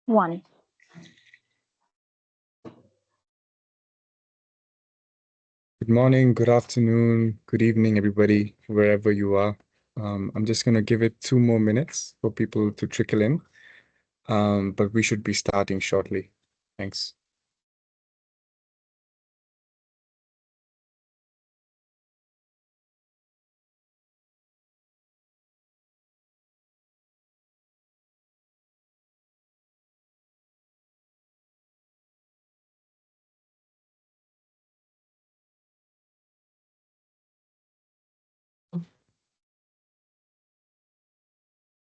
One. Good morning, good afternoon, good evening, everybody, wherever you are. I'm just going to give it 2 more minutes for people to trickle in, but we should be starting shortly. Thanks.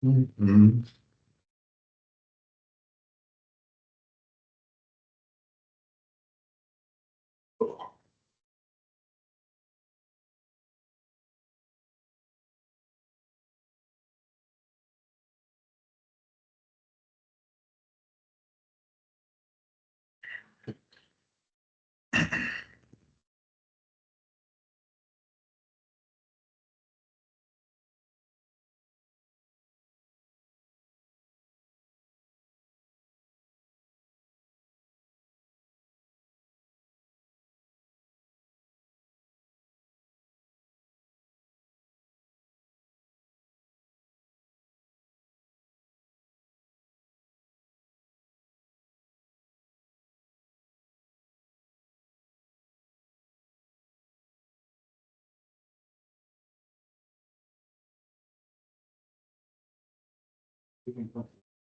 Mhm.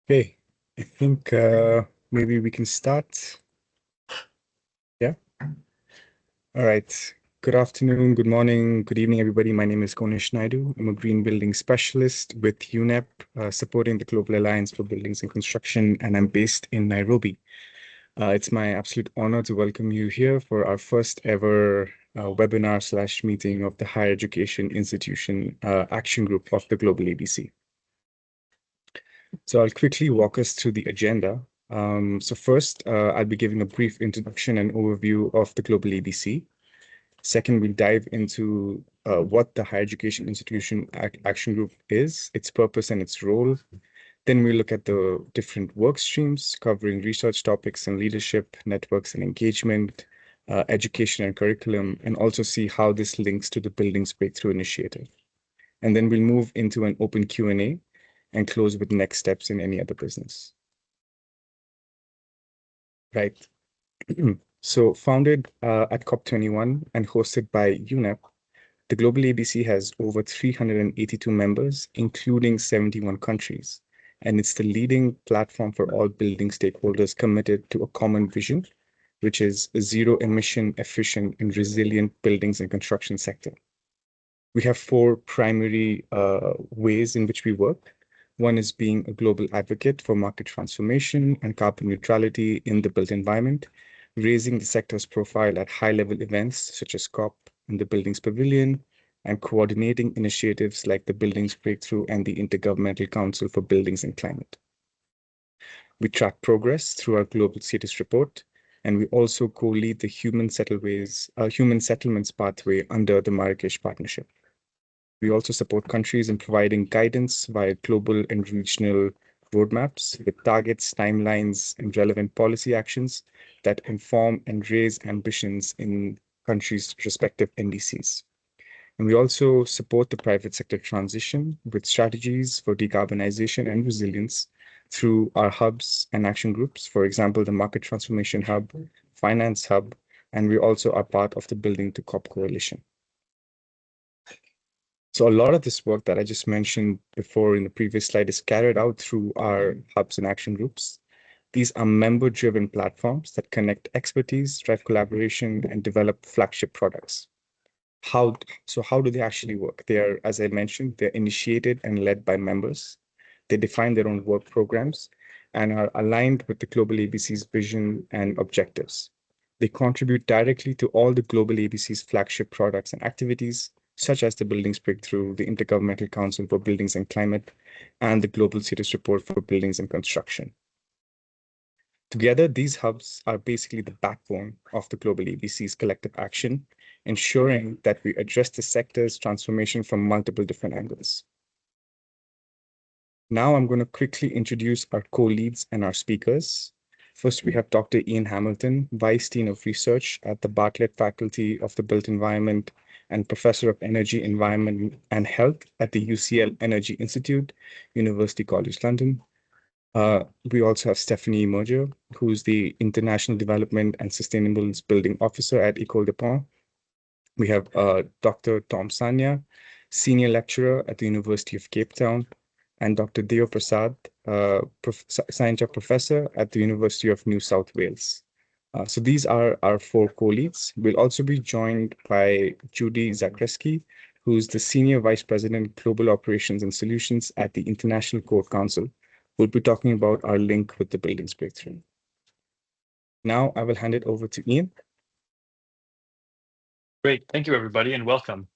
Okay, I think maybe we can start. Yeah. All right. Good afternoon, good morning, good evening, everybody. My name is Konish Naidu. I'm a green building specialist with UNEP, supporting the Global Alliance for Buildings and Construction, and I'm based in Nairobi. It's my absolute honor to welcome you here for our first ever webinar/meeting of the Higher Education Institution Action Group of the Global ABC. So I'll quickly walk us through the agenda. So first, I'll be giving a brief introduction and overview of the Global ABC. Second, we'll dive into what the Higher Education Institution Action Group is, its purpose and its role. Then we look at the different work streams covering research topics and leadership, networks and engagement, education and curriculum, and also see how this links to the Buildings Breakthrough Initiative. And then we'll move into an open Q&A and close with next steps in any other business. Right. So founded at COP21 and hosted by UNEP, the Global ABC has over 382 members, including 71 countries, and it's the leading platform for all building stakeholders committed to a common vision, which is a zero emission, efficient, and resilient buildings and construction sector. We have four primary ways in which we work. One is being a global advocate for market transformation and carbon neutrality in the built environment, raising the sector's profile at high-level events such as COP and the Buildings Pavilion, and coordinating initiatives like the Buildings Breakthrough and the Intergovernmental Council for Buildings and Climate. We track progress through our Global Status Report, and we also co-lead the human settlements pathway under the Marrakesh Partnership. We also support countries in providing guidance via global and regional roadmaps with targets, timelines, and relevant policy actions that inform and raise ambitions in countries' respective NDCs. And we also support the private sector transition with strategies for decarbonization and resilience through our hubs and action groups, for example, the Market Transformation Hub, Finance Hub, and we also are part of the Building to COP Coalition. So a lot of this work that I just mentioned before in the previous slide is carried out through our hubs and action groups. These are member-driven platforms that connect expertise, drive collaboration, and develop flagship products. How do they actually work? They are, as I mentioned, they're initiated and led by members. They define their own work programs and are aligned with the Global ABC's vision and objectives. They contribute directly to all the Global ABC's flagship products and activities, such as the Buildings Breakthrough, the Intergovernmental Council for Buildings and Climate, and the Global Status Report for Buildings and Construction. Together, these hubs are basically the backbone of the Global ABC's collective action, ensuring that we address the sector's transformation from multiple different angles. Now I'm going to quickly introduce our co-leads and our speakers. First, we have Dr. Ian Hamilton, Vice Dean of Research at the Bartlett Faculty of the Built Environment and Professor of Energy, Environment and Health at the UCL Energy Institute, University College London. We also have Stephanie Merger, who's the International Development and Sustainable Building Officer at École de Pont. We have Dr. Tom Sanya, Senior Lecturer at the University of Cape Town, and Dr. Deo Prasad, Science Professor at the University of New South Wales. So these are our four co-leads. We'll also be joined by Judy Zakreski, who's the Senior Vice President, Global Operations and Solutions at the International Code Council. We'll be talking about our link with the Buildings Breakthrough. Now I will hand it over to Ian. Great. Thank you, everybody, and welcome.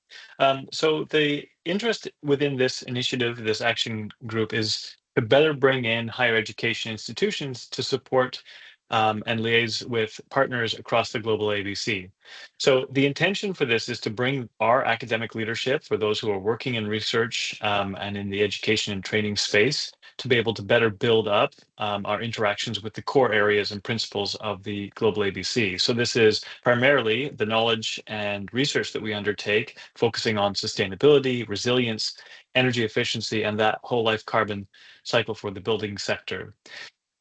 So the interest within this initiative, this action group, is to better bring in higher education institutions to support and liaise with partners across the global ABC. So the intention for this is to bring our academic leadership, for those who are working in research and in the education and training space, to be able to better build up our interactions with the core areas and principles of the global ABC. So this is primarily the knowledge and research that we undertake, focusing on sustainability, resilience, energy efficiency, and that whole life carbon cycle for the building sector.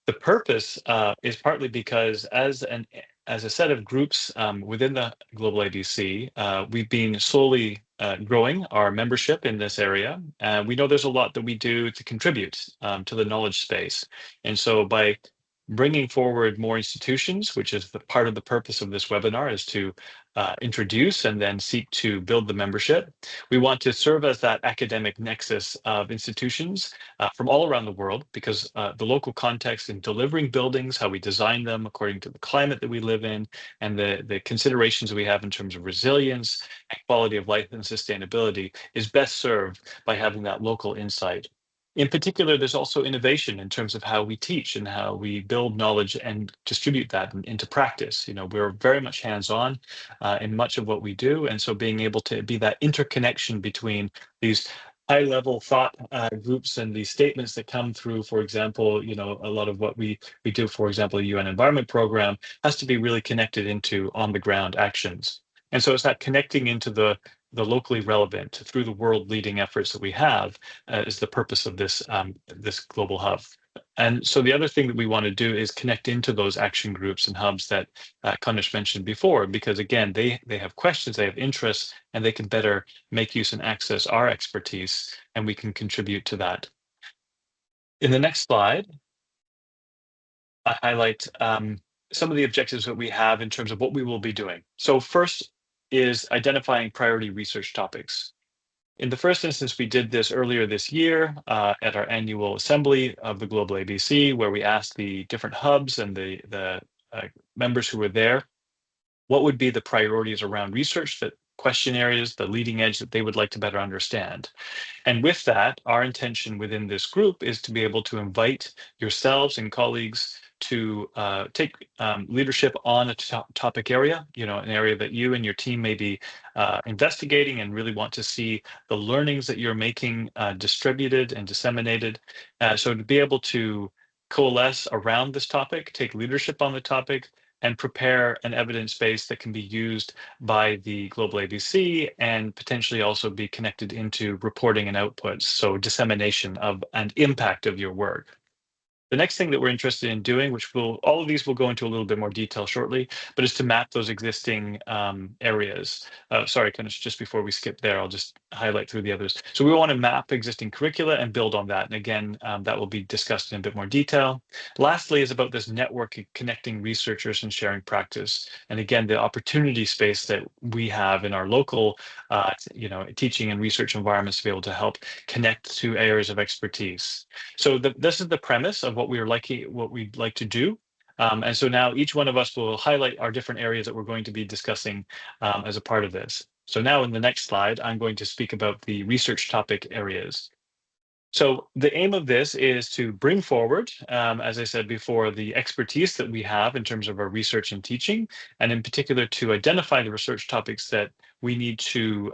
The purpose is partly because as a set of groups within the Global ABC, we've been slowly growing our membership in this area. We know there's a lot that we do to contribute to the knowledge space. And so by bringing forward more institutions, which is the part of the purpose of this webinar, is to introduce and then seek to build the membership. We want to serve as that academic nexus of institutions from all around the world, because the local context in delivering buildings, how we design them according to the climate that we live in, and the considerations we have in terms of resilience and quality of life and sustainability is best served by having that local insight. In particular, there's also innovation in terms of how we teach and how we build knowledge and distribute that into practice. You know, we're very much hands-on in much of what we do, and so being able to be that interconnection between these high-level thought groups and these statements that come through, for example, you know, a lot of what we do, for example, the UN Environment Program, has to be really connected into on-the-ground actions. And so it's that connecting into the locally relevant through the world leading efforts that we have is the purpose of this this global hub. And so the other thing that we want to do is connect into those action groups and hubs that Kanish mentioned before, because again, they have questions, they have interests, and they can better make use and access our expertise, and we can contribute to that. In the next slide, I highlight some of the objectives that we have in terms of what we will be doing. So first is identifying priority research topics. In the first instance, we did this earlier this year at our annual assembly of the Global ABC, where we asked the different hubs and the members who were there, what would be the priorities around research, that question areas, the leading edge that they would like to better understand. And with that, our intention within this group is to be able to invite yourselves and colleagues to take leadership on a topic area, you know, an area that you and your team may be investigating and really want to see the learnings that you're making distributed and disseminated. So to be able to coalesce around this topic, take leadership on the topic, and prepare an evidence base that can be used by the Global ABC and potentially also be connected into reporting and outputs, so dissemination of and impact of your work. The next thing that we're interested in doing, which all of these will go into a little bit more detail shortly, but is to map those existing areas. Sorry, kind of just before we skip there, I'll just highlight through the others. So we want to map existing curricula and build on that. And again, that will be discussed in a bit more detail. Lastly is about this network connecting researchers and sharing practice. And again, the opportunity space that we have in our local you know, teaching and research environments to be able to help connect to areas of expertise. So this is the premise of what we'd like to do. And so now each one of us will highlight our different areas that we're going to be discussing as a part of this. So now in the next slide, I'm going to speak about the research topic areas. So the aim of this is to bring forward, as I said before, the expertise that we have in terms of our research and teaching, and in particular to identify the research topics that we need to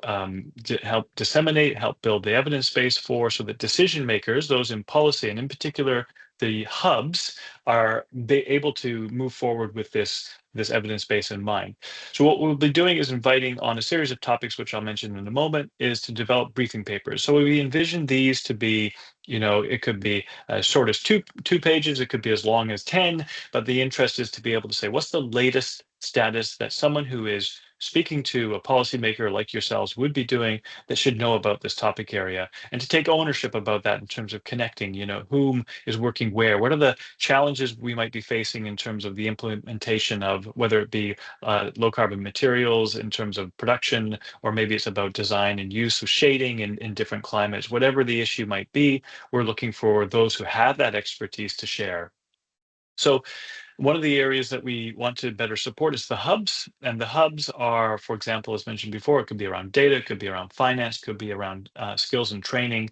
help disseminate, help build the evidence base for, so that decision makers, those in policy, and in particular the hubs, are able to move forward with this evidence base in mind. So what we'll be doing is inviting on a series of topics, which I'll mention in a moment, is to develop briefing papers. So we envision these to be, it could be as short as two pages, it could be as long as 10, but the interest is to be able to say, what's the latest status that someone who is speaking to a policymaker like yourselves would be doing that should know about this topic area, and to take ownership about that in terms of connecting, whom is working where, what are the challenges we might be facing in terms of the implementation of whether it be low carbon materials in terms of production, or maybe it's about design and use of shading in different climates. Whatever the issue might be, we're looking for those who have that expertise to share. So one of the areas that we want to better support is the hubs. And the hubs are, for example, as mentioned before, it could be around data, it could be around finance, could be around skills and training.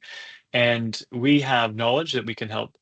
And we have knowledge that we can help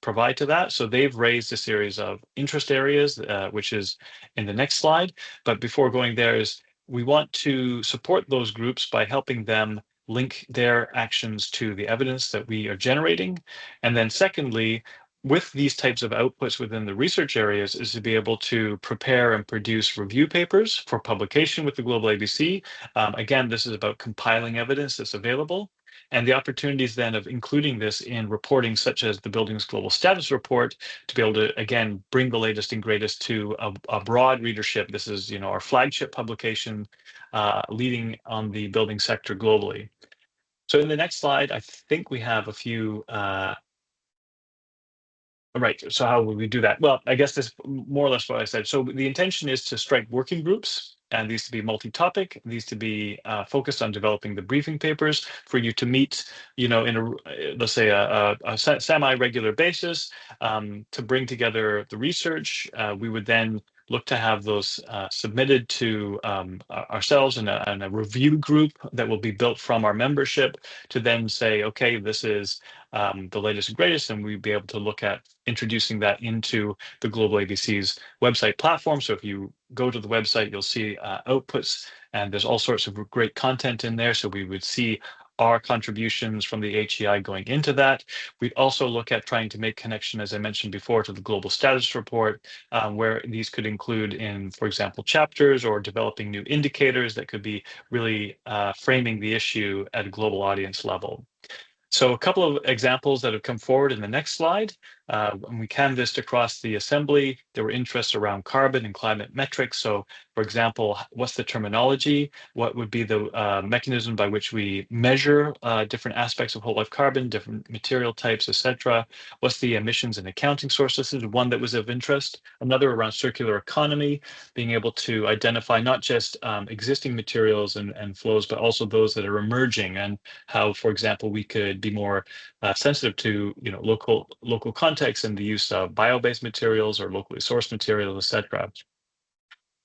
provide to that. So they've raised a series of interest areas, which is in the next slide. But before going there, is we want to support those groups by helping them link their actions to the evidence that we are generating. And then secondly, with these types of outputs within the research areas, is to be able to prepare and produce review papers for publication with the Global ABC. Again, this is about compiling evidence that's available, and the opportunities then of including this in reporting such as the Buildings Global Status Report, to be able to, again, bring the latest and greatest to a broad readership. This is, our flagship publication leading on the building sector globally. So in the next slide, I think we have a few right. So how would we do that? Well, I guess that's more or less what I said. So the intention is to strike working groups, and these to be multi-topic, these to be focused on developing the briefing papers for you to meet, in let's say a semi-regular basis, to bring together the research. We would then look to have those submitted to ourselves and a review group that will be built from our membership, to then say, okay, this is the latest and greatest, and we'd be able to look at introducing that into the Global ABC's website platform. So if you go to the website, you'll see outputs, and there's all sorts of great content in there. So we would see our contributions from the HEI going into that. We'd also look at trying to make connection, as I mentioned before, to the Global Status Report, where these could include in, for example, chapters or developing new indicators that could be really framing the issue at a global audience level. So a couple of examples that have come forward in the next slide. When we canvassed across the assembly, there were interests around carbon and climate metrics. So, for example, what's the terminology? What would be the mechanism by which we measure different aspects of whole life carbon, different material types, etc.? What's the emissions and accounting source? This is one that was of interest. Another around circular economy, being able to identify not just existing materials and flows, but also those that are emerging, and how, for example, we could be more sensitive to local context and the use of bio-based materials or locally sourced materials, etc.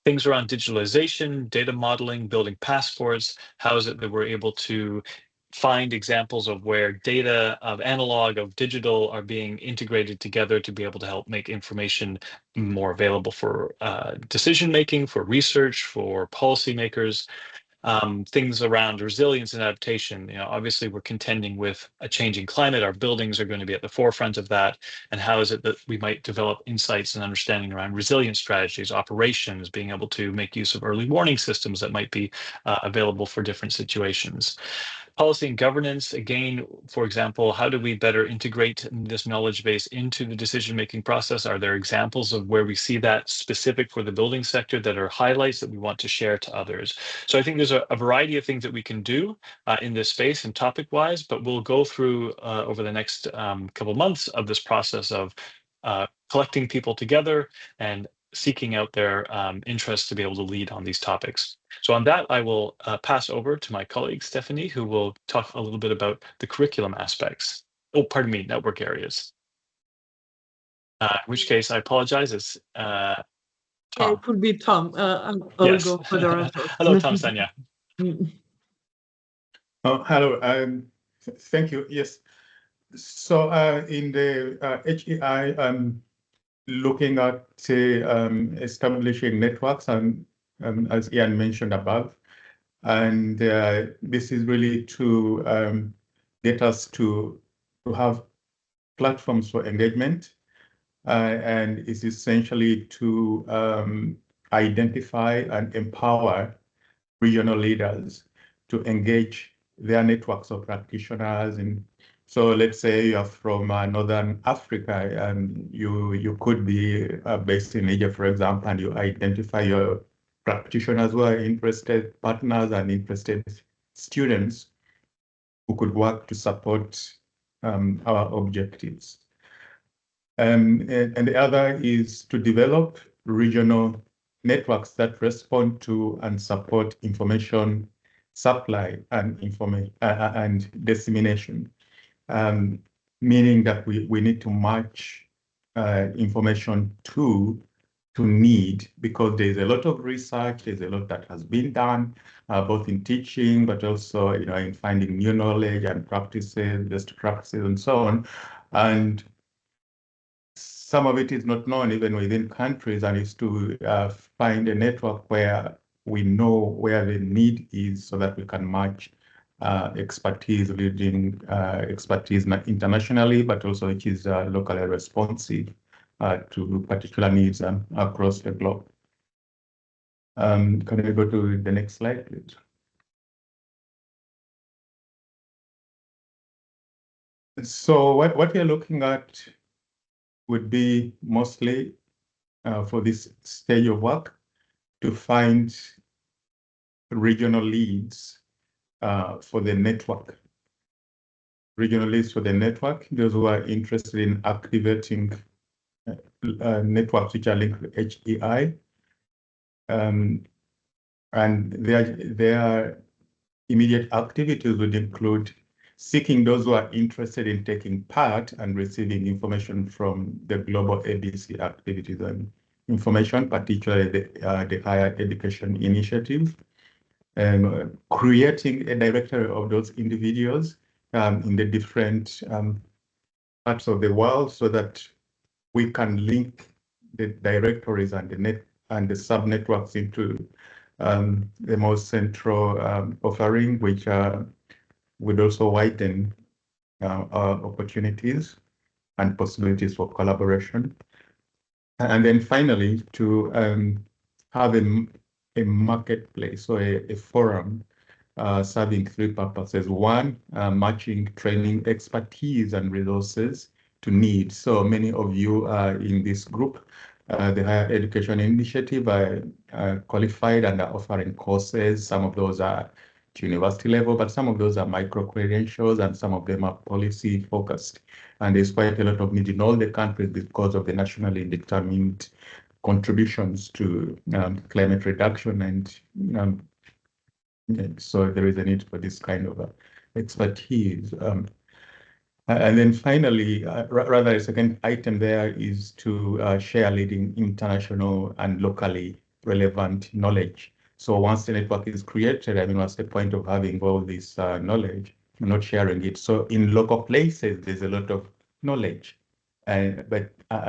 Things around digitalization, data modeling, building passports. How is it that we're able to find examples of where data of analog, of digital, are being integrated together to be able to help make information more available for decision making, for research, for policymakers? Things around resilience and adaptation. Obviously we're contending with a changing climate. Our buildings are going to be at the forefront of that. And how is it that we might develop insights and understanding around resilience strategies, operations, being able to make use of early warning systems that might be available for different situations. Policy and governance, again, for example, how do we better integrate this knowledge base into the decision-making process? Are there examples of where we see that specific for the building sector that are highlights that we want to share to others? So I think there's a variety of things that we can do in this space and topic-wise, but we'll go through over the next couple months of this process of collecting people together and seeking out their interests to be able to lead on these topics. So on that, I will pass over to my colleague, Stephanie, who will talk a little bit about the curriculum aspects. Oh, pardon me, network areas. In which case, I apologize, it's Yeah, Tom. it would be Tom. I'll Yes. go for the rest. Hello, Tom Sanya. Oh, hello. Thank you. Yes. So in the HEI, I'm looking at establishing networks, and as Ian mentioned above, and this is really to get us to have platforms for engagement, and it's essentially to identify and empower regional leaders to engage their networks of practitioners. And so let's say you're from Northern Africa and you could be based in Niger, for example, and you identify your practitioners who are interested partners and interested students who could work to support our objectives. And the other is to develop regional networks that respond to and support information supply and information and dissemination, meaning that we need to match information to need, because there's a lot of research, there's a lot that has been done, both in teaching, but also in finding new knowledge and practices, best practices, and so on. And some of it is not known even within countries, and is to find a network where we know where the need is so that we can match expertise, leading expertise internationally, but also which is locally responsive to particular needs across the globe. Can we go to the next slide, please? So what we're looking at would be mostly for this stage of work to find regional leads for the network. Regional leads for the network, those who are interested in activating networks which are linked to HEI. And their immediate activities would include seeking those who are interested in taking part and receiving information from the GlobalABC activities and information, particularly the higher education initiative, and creating a directory of those individuals in the different parts of the world, so that we can link the directories and the sub-networks into the most central offering, which would also widen our opportunities and possibilities for collaboration. And then finally, to have a marketplace or a forum serving three purposes. One, matching training expertise and resources to needs. So many of you are in this group. The Higher Education Initiative are qualified and are offering courses. Some of those are to university level, but some of those are micro-credentials and some of them are policy focused. And there's quite a lot of need in all the countries because of the nationally determined contributions to climate reduction, and so there is a need for this kind of expertise. And then finally, rather a second item there is to share leading international and locally relevant knowledge. So once the network is created, I mean, what's the point of having all this knowledge, not sharing it? So in local places, there's a lot of knowledge, and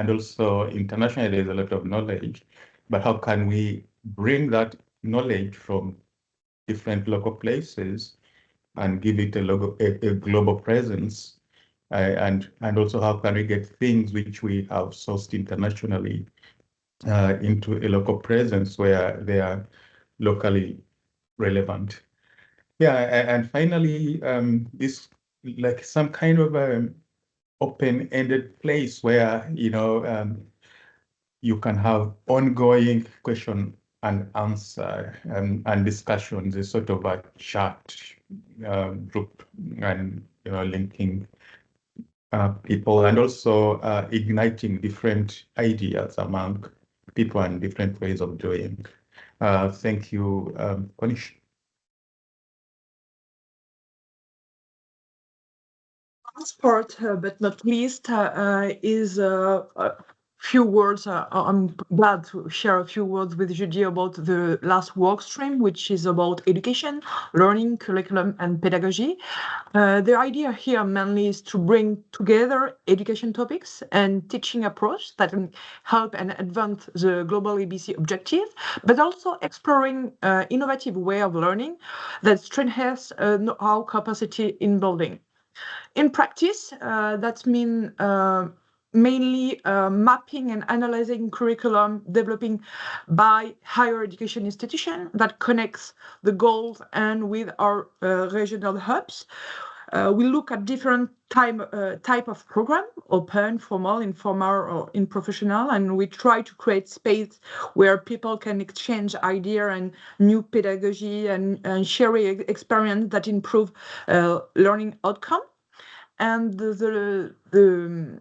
also internationally, there's a lot of knowledge. But how can we bring that knowledge from different local places and give it a global presence? And also, how can we get things which we have sourced internationally into a local presence where they are locally relevant? Yeah, and finally, this like some kind of open-ended place where you can have ongoing question and answer and discussions, a sort of a chat group, and linking people, and also igniting different ideas among people and different ways of doing. Thank you, Konish. Last part, but not least, is few words. I'm glad to share a few words with Judy about the last work stream, which is about education, learning, curriculum, and pedagogy. The idea here mainly is to bring together education topics and teaching approach that can help and advance the global ABC objective, but also exploring innovative way of learning that strengthens know-how capacity in building. In practice, that means mainly mapping and analyzing curriculum developing by higher education institution that connects the goals and with our regional hubs. We look at different type of program, open, formal, informal, or in professional, and we try to create space where people can exchange idea and new pedagogy and share experience that improve learning outcome. And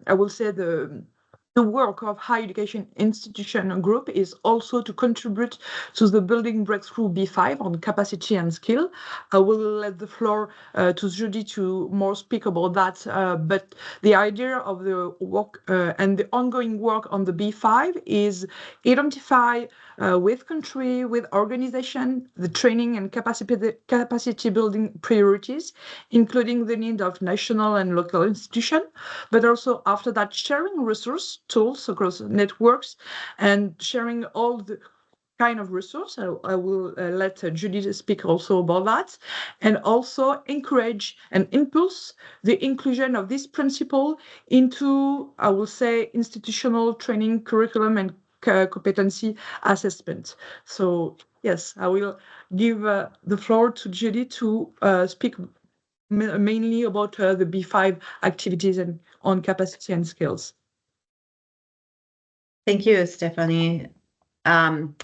I will say the work of higher education institution group is also to contribute to the building breakthrough B5 on capacity and skill. I will let the floor to Judy to more speak about that, but the idea of the work and the ongoing work on the B5 is identify with country, with organization, the training and capacity building priorities, including the need of national and local institutions, but also after that sharing resource tools across networks and sharing all the kind of resource. I will let Judy speak also about that, and also encourage and impulse the inclusion of this principle into, I will say, institutional training curriculum and competency assessment. So yes, I will give the floor to Judy to speak mainly about the B5 activities and on capacity and skills. Thank you, Stephanie. I'm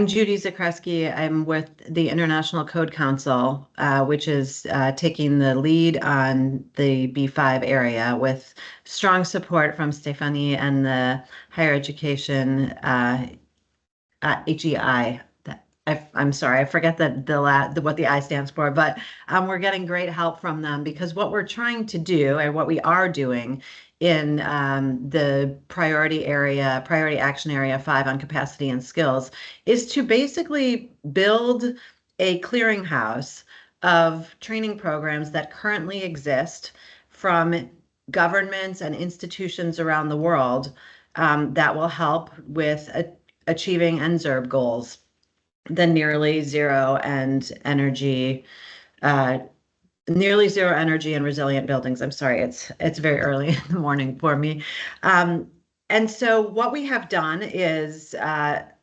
Judy Zakreski. I'm with the International Code Council, which is taking the lead on the B5 area with strong support from Stephanie and the higher education HEI. I'm sorry, I forget what the I stands for, but we're getting great help from them because what we're trying to do and what we are doing in the priority action area 5 on capacity and skills is to basically build a clearinghouse of training programs that currently exist from governments and institutions around the world that will help with achieving NZERB goals, the nearly zero energy and resilient buildings. I'm sorry, it's very early in the morning for me. And so what we have done is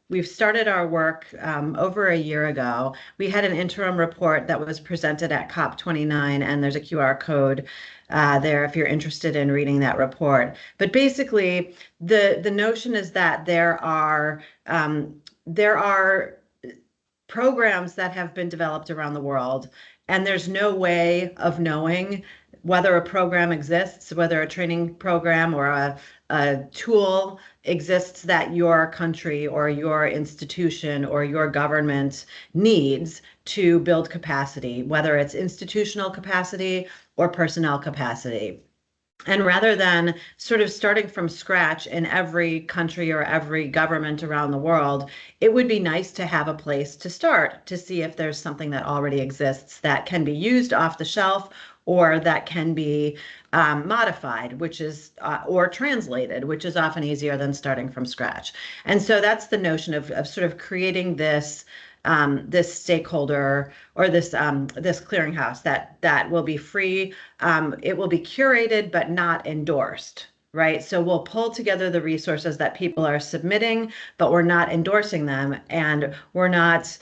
we've started our work over a year ago. We had an interim report that was presented at COP29, and there's a QR code there if you're interested in reading that report. But basically, the notion is that there are programs that have been developed around the world, and there's no way of knowing whether a program exists, whether a training program or a tool exists that your country or your institution or your government needs to build capacity, whether it's institutional capacity or personnel capacity. And rather than sort of starting from scratch in every country or every government around the world, it would be nice to have a place to start to see if there's something that already exists that can be used off the shelf or that can be modified, which is or translated, which is often easier than starting from scratch. And so that's the notion of sort of creating this this stakeholder or this clearinghouse that will be free. It will be curated but not endorsed, right? So we'll pull together the resources that people are submitting, but we're not endorsing them, and we're not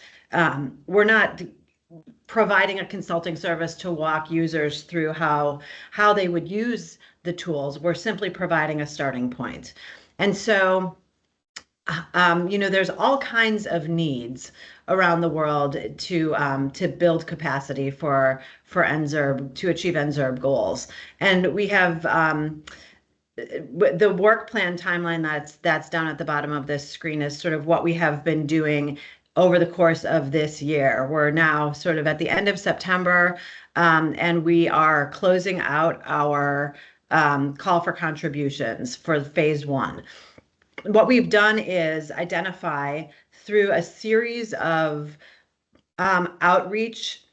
providing a consulting service to walk users through how they would use the tools. We're simply providing a starting point. And so there's all kinds of needs around the world to build capacity for NZERB, to achieve NZERB goals. And we have the work plan timeline that's down at the bottom of this screen is sort of what we have been doing over the course of this year. We're now sort of at the end of September, and we are closing out our call for contributions for phase 1. what we've done is identify through a series of outreach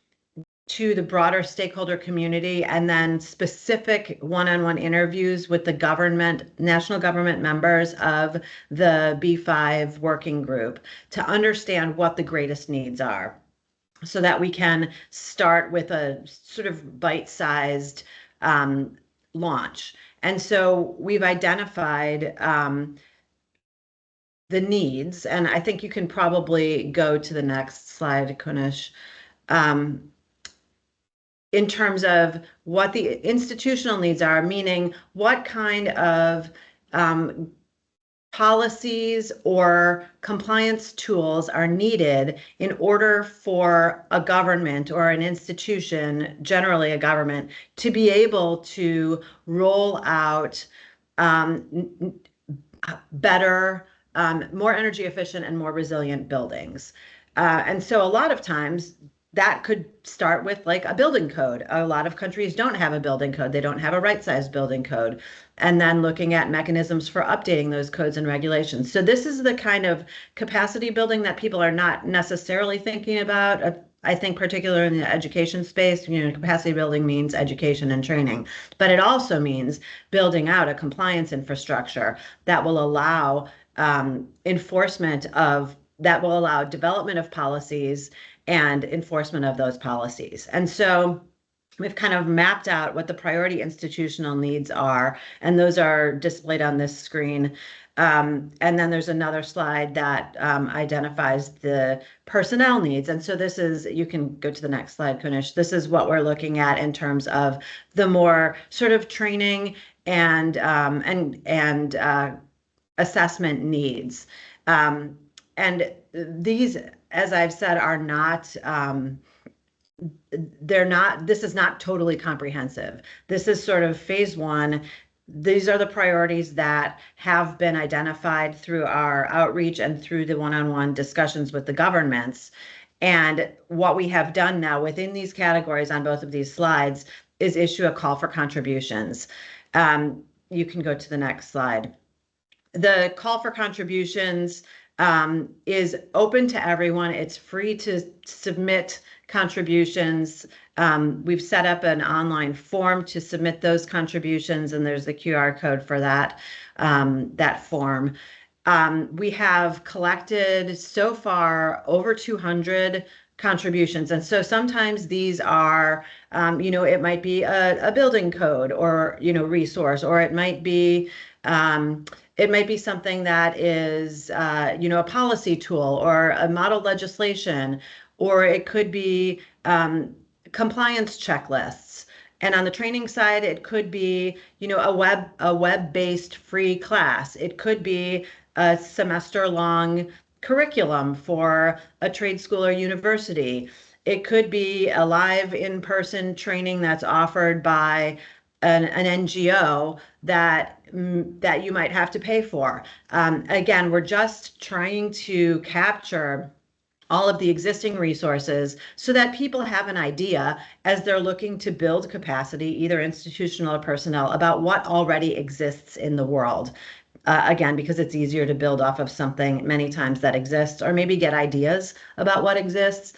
to the broader stakeholder community, and then specific one-on-one interviews with the national government members of the B5 working group to understand what the greatest needs are, so that we can start with a sort of bite-sized launch. And so we've identified the needs, and I think you can probably go to the next slide, Kunish. In terms of what the institutional needs are, meaning what kind of policies or compliance tools are needed in order for a government or an institution, generally a government, to be able to roll out better, more energy efficient and more resilient buildings. And so a lot of times that could start with like a building code. A lot of countries don't have a building code. They don't have a right-sized building code. And then looking at mechanisms for updating those codes and regulations. So this is the kind of capacity building that people are not necessarily thinking about. I think particularly in the education space, capacity building means education and training, but it also means building out a compliance infrastructure that will allow development of policies and enforcement of those policies. And so we've kind of mapped out what the priority institutional needs are, and those are displayed on this screen. And then there's another slide that identifies the personnel needs. And so this is, you can go to the next slide, Kunish. This is what we're looking at in terms of the more sort of training and assessment needs. And these, as I've said, are not, this is not totally comprehensive. This is sort of phase one. These are the priorities that have been identified through our outreach and through the one-on-one discussions with the governments. And what we have done now within these categories on both of these slides is issue a call for contributions. You can go to the next slide. The call for contributions is open to everyone. It's free to submit contributions. We've set up an online form to submit those contributions, and there's the QR code for that, that form. We have collected so far over 200 contributions. And so sometimes these are, it might be a building code or, resource, or it might be something that is, a policy tool or a model legislation, or it could be compliance checklists. And on the training side, it could be, a web-based free class. It could be a semester-long curriculum for a trade school or university. It could be a live in-person training that's offered by an NGO that you might have to pay for. Again, we're just trying to capture all of the existing resources so that people have an idea as they're looking to build capacity, either institutional or personnel, about what already exists in the world. Again, because it's easier to build off of something many times that exists, or maybe get ideas about what exists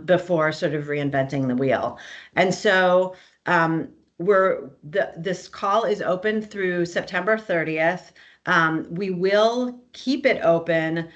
before sort of reinventing the wheel. And so this call is open through September 30th. We will keep it open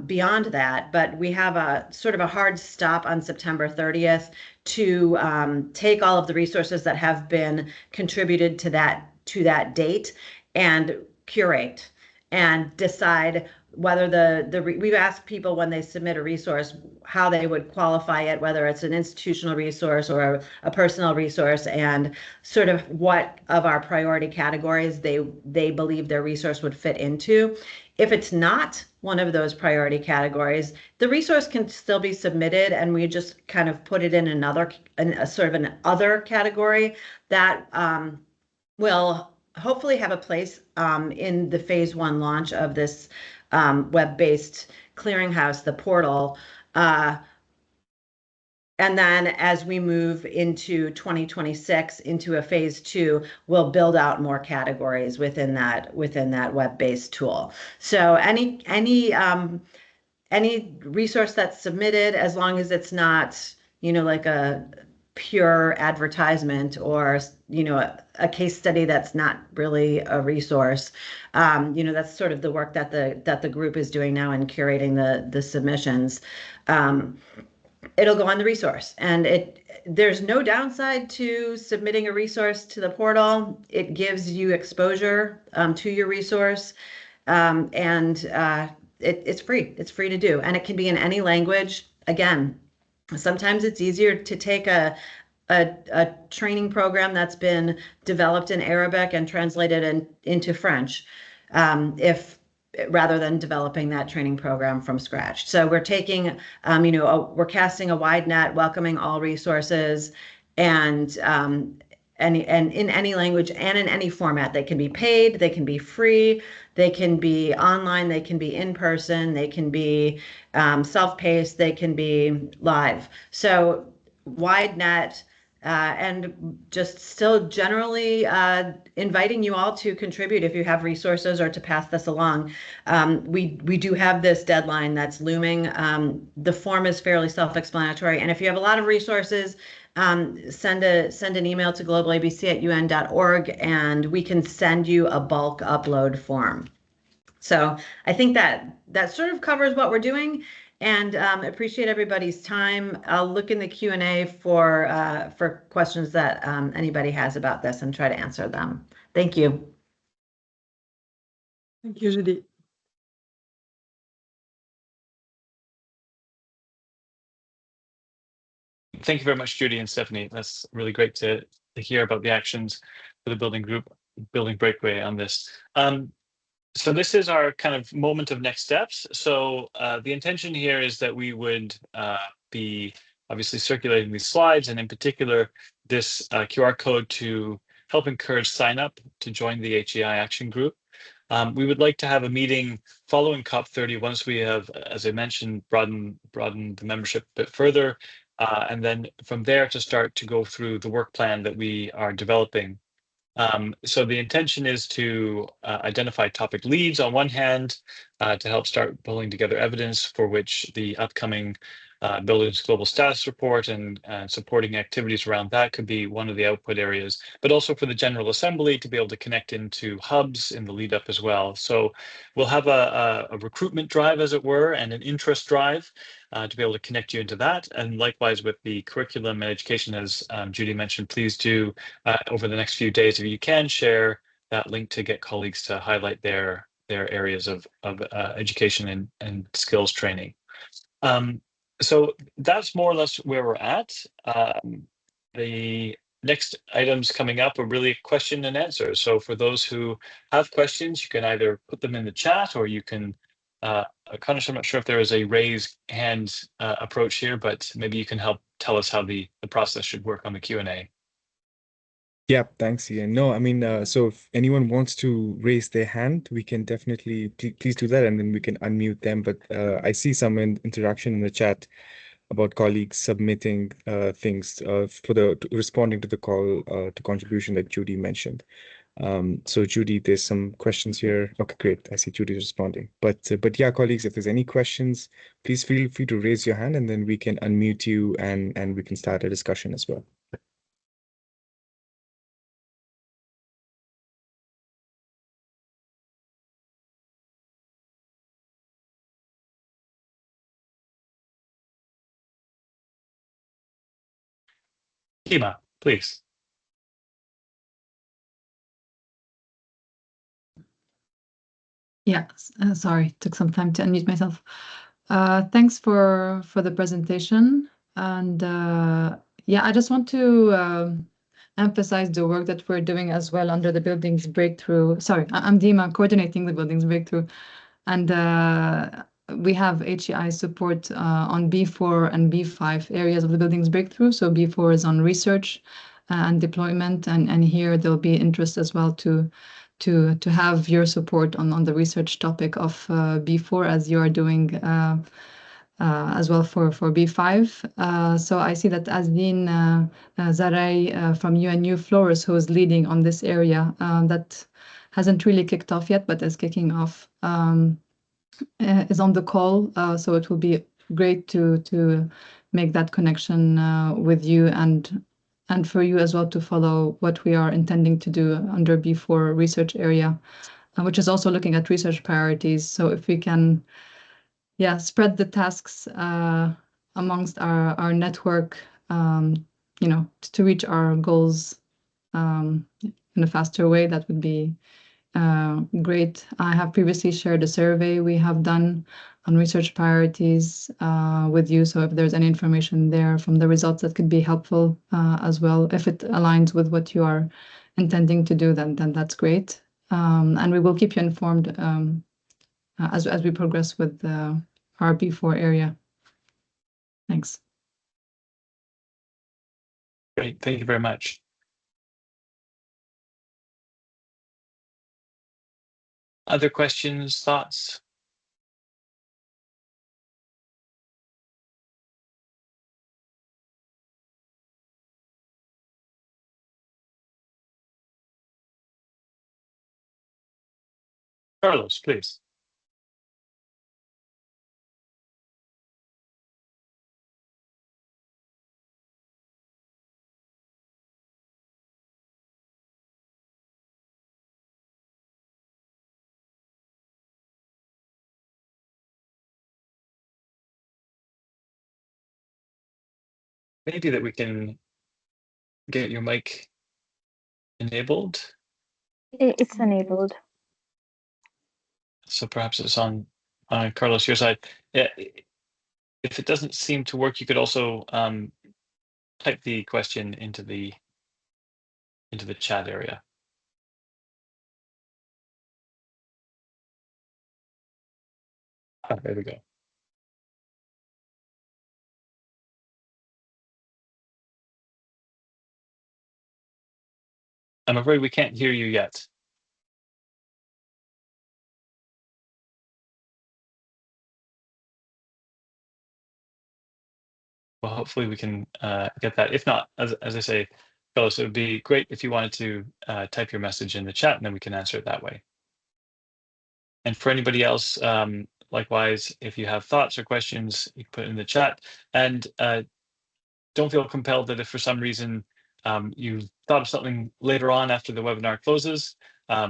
beyond that, but we have a sort of a hard stop on September 30th to take all of the resources that have been contributed to that date and curate and decide whether we've asked people when they submit a resource how they would qualify it, whether it's an institutional resource or a personal resource, and sort of what of our priority categories they believe their resource would fit into. If it's not one of those priority categories, the resource can still be submitted, and we just kind of put it in a sort of an other category that will hopefully have a place in the phase one launch of this web-based clearinghouse, the portal. And then as we move into 2026 into a phase 2, we'll build out more categories within that web-based tool. So any resource that's submitted, as long as it's not, like a pure advertisement or, a case study that's not really a resource, that's sort of the work that the group is doing now in curating the submissions. It'll go on the resource, and there's no downside to submitting a resource to the portal. It gives you exposure to your resource, and it's free. It's free to do, and it can be in any language. Again, sometimes it's easier to take a training program that's been developed in Arabic and translated into French, rather than developing that training program from scratch. So we're taking, we're casting a wide net, welcoming all resources, and in any language and in any format. They can be paid, they can be free, they can be online, they can be in person, they can be self-paced, they can be live. So wide net. And just still generally inviting you all to contribute if you have resources or to pass this along. We do have this deadline that's looming. The form is fairly self-explanatory, and if you have a lot of resources, send an email to globalabc@un.org, and we can send you a bulk upload form. So I think that sort of covers what we're doing. And appreciate everybody's time. I'll look in the Q&A for questions that anybody has about this and try to answer them. Thank you. Thank you, Judy. Thank you very much, Judy and Stephanie. That's really great to hear about the actions for the building breakaway on this. So this is our kind of moment of next steps. So the intention here is that we would be obviously circulating these slides, and in particular, this QR code to help encourage sign up to join the HEI action group. We would like to have a meeting following COP30 once we have, as I mentioned, broaden the membership a bit further, and then from there to start to go through the work plan that we are developing. So the intention is to identify topic leads on one hand, to help start pulling together evidence for which the upcoming Buildings Global Status Report and supporting activities around that could be one of the output areas, but also for the General Assembly to be able to connect into hubs in the lead up as well. So we'll have a recruitment drive, as it were, and an interest drive to be able to connect you into that. And likewise with the curriculum and education, as Judy mentioned, please do over the next few days, if you can, share that link to get colleagues to highlight their areas of education and skills training. So that's more or less where we're at. The next items coming up are really question and answer. So for those who have questions, you can either put them in the chat, or you can, Kanesh, I'm not sure if there is a raise hand approach here, but maybe you can help tell us how the process should work on the Q&A. Yeah, thanks, Ian. No, I mean, so if anyone wants to raise their hand, we can definitely please do that, and then we can unmute them. But I see some interaction in the chat about colleagues submitting things for responding to the call to contribution that Judy mentioned. So Judy, there's some questions here. Okay, great. I see Judy responding. But yeah, colleagues, if there's any questions, please feel free to raise your hand, and then we can unmute you and we can start a discussion as well. Kima, please. Yeah, sorry, took some time to unmute myself. Thanks for the presentation. And yeah, I just want to emphasize the work that we're doing as well under the Buildings Breakthrough. Sorry, I'm Dima, coordinating the Buildings Breakthrough. And we have HEI support on B4 and B5 areas of the Buildings Breakthrough. So B4 is on research and deployment, and here there'll be interest as well to have your support on the research topic of B4, as you are doing as well for B5. So I see that Azlin Zaray from UNU Flores, who is leading on this area, that hasn't really kicked off yet, but is kicking off, is on the call. So it will be great to make that connection with you and for you as well to follow what we are intending to do under B4 research area, which is also looking at research priorities. So if we can, spread the tasks amongst our network, to reach our goals in a faster way, that would be great. I have previously shared a survey we have done on research priorities with you. So if there's any information there from the results that could be helpful as well, if it aligns with what you are intending to do, then that's great. And we will keep you informed as we progress with our B4 area. Thanks. Great, thank you very much. Other questions, thoughts? Carlos, please. Maybe that we can get your mic enabled. It's enabled. So perhaps it's on Carlos, your side. Yeah, if it doesn't seem to work, you could also type the question into the chat area. There we go. I'm afraid we can't hear you yet. Well, hopefully we can get that. If not, as I say, Carlos, it would be great if you wanted to type your message in the chat, and then we can answer it that way. And for anybody else, likewise, if you have thoughts or questions, you can put it in the chat. And don't feel compelled that if for some reason you thought of something later on after the webinar closes,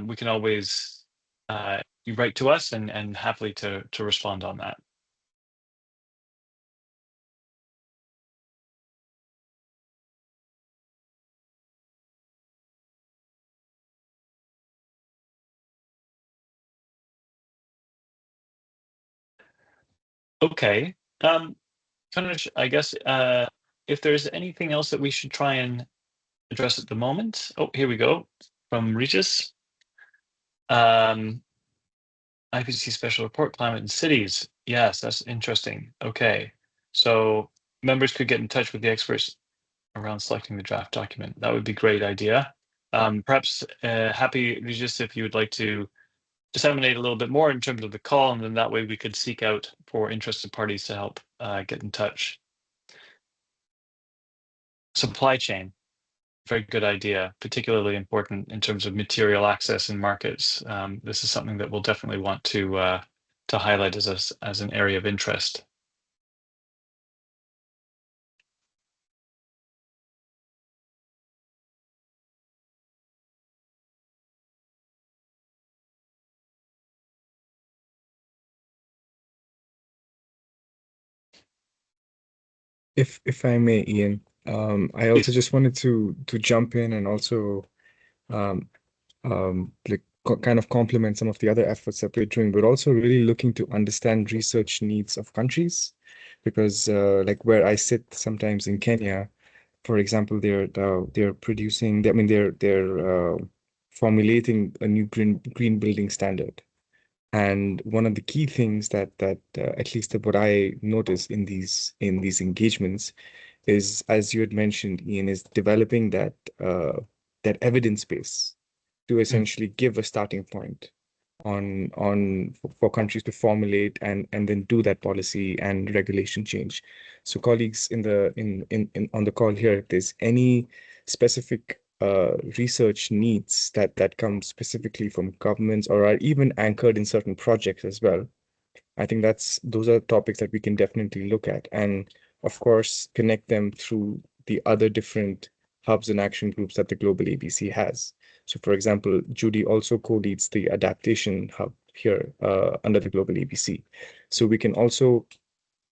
we can always you write to us and happily to respond on that. Okay. I guess if there's anything else that we should try and address at the moment. Oh, here we go from Regis. IPCC special report, climate and cities. Yes, that's interesting. Okay, so members could get in touch with the experts around selecting the draft document. That would be a great idea. Perhaps happy, Regis, if you would like to disseminate a little bit more in terms of the call, and then that way we could seek out for interested parties to help get in touch. Supply chain, very good idea, particularly important in terms of material access in markets. This is something that we'll definitely want to highlight as an area of interest. If I may, Ian, I also just wanted to jump in and also like kind of complement some of the other efforts that we're doing. We're also really looking to understand research needs of countries, because like where I sit sometimes in Kenya, for example, they're producing. I mean, they're formulating a new green building standard. And one of the key things that at least what I notice in these engagements is, as you had mentioned, Ian, is developing that evidence base to essentially give a starting point for countries to formulate and then do that policy and regulation change. So colleagues on the call here, if there's any specific research needs that come specifically from governments or are even anchored in certain projects as well, I think those are topics that we can definitely look at, and of course connect them through the other different hubs and action groups that the Global ABC has. So for example, Judy also co-leads the adaptation hub here under the Global ABC. So we can also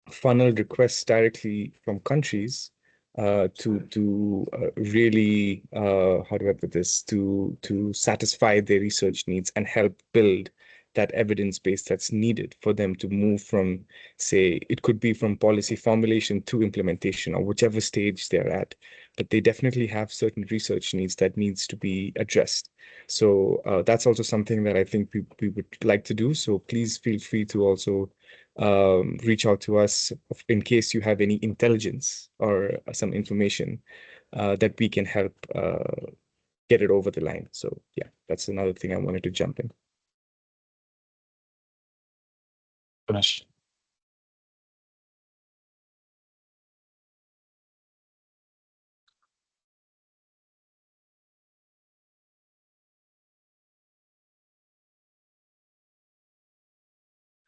funnel requests directly from countries to really how do I put this, to satisfy their research needs and help build that evidence base that's needed for them to move from, say, it could be from policy formulation to implementation or whichever stage they're at, but they definitely have certain research needs that needs to be addressed. So that's also something that I think we would like to do. So please feel free to also reach out to us in case you have any intelligence or some information that we can help get it over the line. So yeah, that's another thing I wanted to jump in. Finish.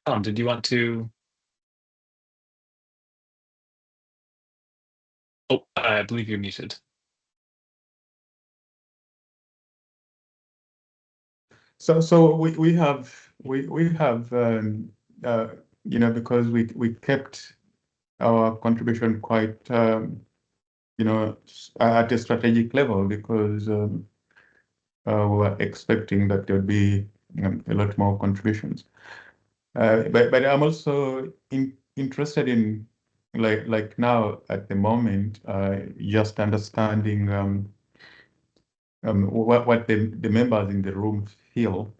Tom, did you want to? Oh, I believe you're muted. So we have you know, because we kept our contribution quite you know, at a strategic level, because we were expecting that there would be a lot more contributions. But I'm also interested in like now at the moment just understanding what the members in the room feel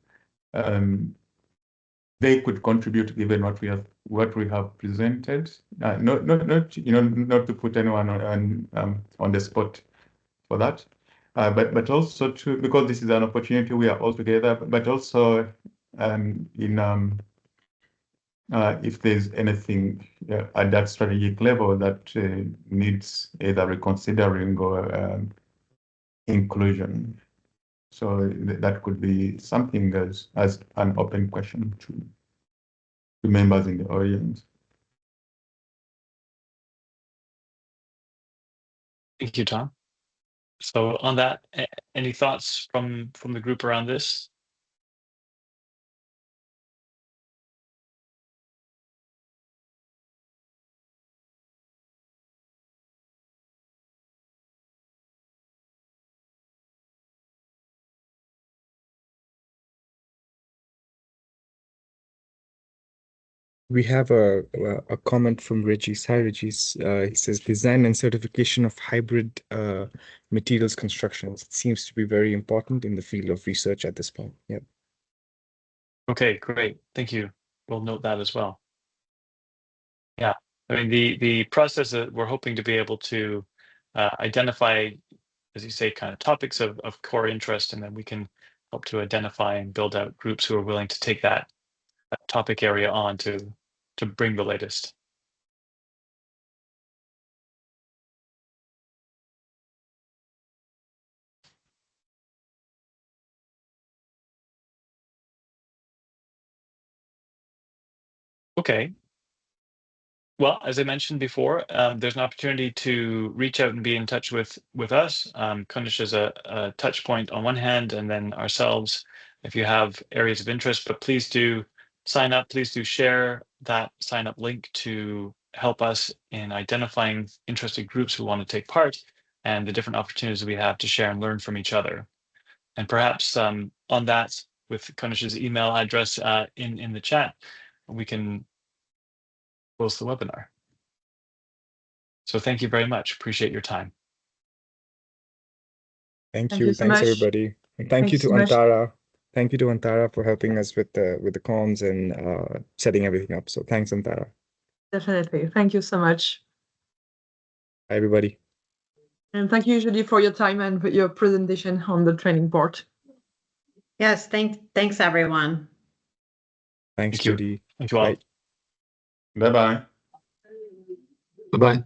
they could contribute given what we have presented. Not you know, not to put anyone on the spot for that, but also to, because this is an opportunity we are all together, but also if there's anything at that strategic level that needs either reconsidering or inclusion. So that could be something as an open question to members in the audience. Thank you, Tom. So on that, any thoughts from the group around this? We have a comment from Regis. Hi, Regis. He says, design and certification of hybrid materials constructions. It seems to be very important in the field of research at this point. Yep. Okay, great. Thank you. We'll note that as well. Yeah, I mean, the process that we're hoping to be able to identify, as you say, kind of topics of core interest, and then we can help to identify and build out groups who are willing to take that topic area on to bring the latest. Okay. Well, as I mentioned before, there's an opportunity to reach out and be in touch with us. Kunish is a touch point on one hand, and then ourselves, if you have areas of interest. But please do sign up. Please do share that sign up link to help us in identifying interested groups who want to take part and the different opportunities we have to share and learn from each other. And perhaps on that, with Kunish's email address in the chat, we can close the webinar. So thank you very much. Appreciate your time. Thank Thank you. you so Thanks, much. everybody. And thank you to so much. Antara. Thank you to Antara for helping us with the comms and setting everything up. So thanks, Antara. Definitely. Thank you so much. Bye, everybody. And thank you, Judy, for your time and for your presentation on the training board. Yes, thanks everyone. Thanks, Thank you. Judy. Thank you all. Bye. Bye-bye. Bye-bye.